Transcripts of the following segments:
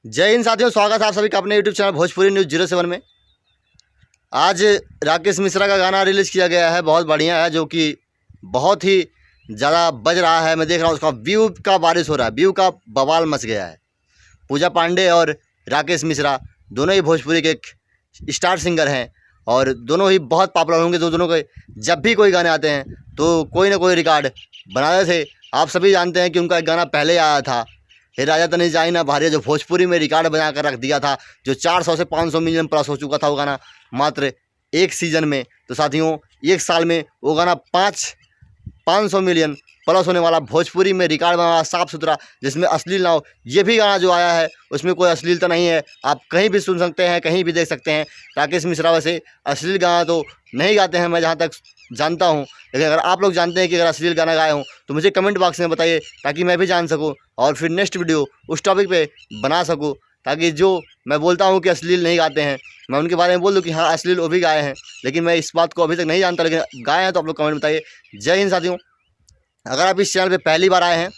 जय हिंद साथियों, स्वागत है आप सभी का अपने यूट्यूब चैनल भोजपुरी न्यूज़ 07 में। आज राकेश मिश्रा का गाना रिलीज़ किया गया है, बहुत बढ़िया है, जो कि बहुत ही ज़्यादा बज रहा है। मैं देख रहा हूँ उसका व्यू का बारिश हो रहा है, व्यू का बवाल मच गया है। पूजा पांडे और राकेश मिश्रा दोनों ही भोजपुरी के एक स्टार सिंगर हैं और दोनों ही बहुत पॉपुलर होंगे। तो दोनों के जब भी कोई गाने आते हैं तो कोई ना कोई रिकॉर्ड बनाते थे। आप सभी जानते हैं कि उनका एक गाना पहले आया था, हे राजा तनी जाई ना भारिया, जो भोजपुरी में रिकॉर्ड बना कर रख दिया था, जो 400 से 500 मिलियन प्लस हो चुका था वो गाना मात्र एक सीज़न में। तो साथियों, एक साल में वो गाना 500 मिलियन प्लस होने वाला, भोजपुरी में रिकॉर्ड बना, साफ़ सुथरा, जिसमें अश्लील ना हो। ये भी गाना जो आया है उसमें कोई अश्लीलता नहीं है, आप कहीं भी सुन सकते हैं, कहीं भी देख सकते हैं। राकेश मिश्रा वैसे अश्लील गाना तो नहीं गाते हैं, मैं जहाँ तक जानता हूँ, लेकिन अगर आप लोग जानते हैं कि अगर अश्लील गाना गाए हों तो मुझे कमेंट बॉक्स में बताइए, ताकि मैं भी जान सकूँ और फिर नेक्स्ट वीडियो उस टॉपिक पे बना सकूँ, ताकि जो मैं बोलता हूँ कि अश्लील नहीं गाते हैं, मैं उनके बारे में बोल दूँ कि हाँ अश्लील वो भी गाए हैं। लेकिन मैं इस बात को अभी तक नहीं जानता, लेकिन गाए हैं तो आप लोग कमेंट बताइए। जय हिंद साथियों, अगर आप इस चैनल पे पहली बार आए हैं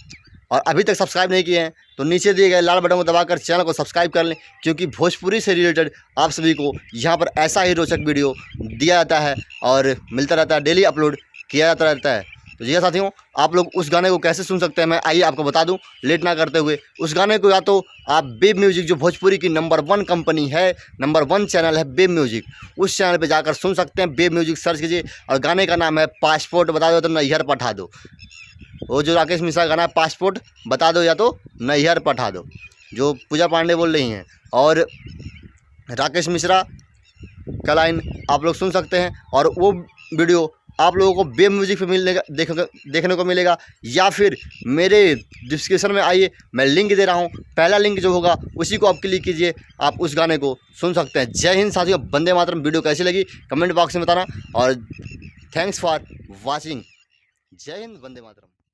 और अभी तक सब्सक्राइब नहीं किए हैं तो नीचे दिए गए लाल बटन को दबाकर चैनल को सब्सक्राइब कर लें, क्योंकि भोजपुरी से रिलेटेड आप सभी को यहाँ पर ऐसा ही रोचक वीडियो दिया जाता है और मिलता रहता है, डेली अपलोड किया जाता रहता है। तो जी साथियों, आप लोग उस गाने को कैसे सुन सकते हैं, मैं आइए आपको बता दूं लेट ना करते हुए। उस गाने को या तो आप बेब म्यूजिक, जो भोजपुरी की नंबर 1 कंपनी है, नंबर 1 चैनल है बेब म्यूजिक, उस चैनल पे जाकर सुन सकते हैं। बेब म्यूजिक सर्च कीजिए और गाने का नाम है पासपोर्ट बता दो तो नैहर पठा दो। वो जो राकेश मिश्रा का गाना पासपोर्ट बता दो या तो नैहर पठा दो, जो पूजा पांडे बोल रही हैं, और राकेश मिश्रा का लाइन आप लोग सुन सकते हैं। और वो वीडियो आप लोगों को बेब म्यूजिक पे मिलेगा, देखने को मिलेगा, या फिर मेरे डिस्क्रिप्शन में आइए, मैं लिंक दे रहा हूँ, पहला लिंक जो होगा उसी को आप क्लिक कीजिए, आप उस गाने को सुन सकते हैं। जय हिंद साथियों, वंदे मातरम। वीडियो कैसी लगी कमेंट बॉक्स में बताना और थैंक्स फॉर वॉचिंग। जय हिंद, वंदे मातरम।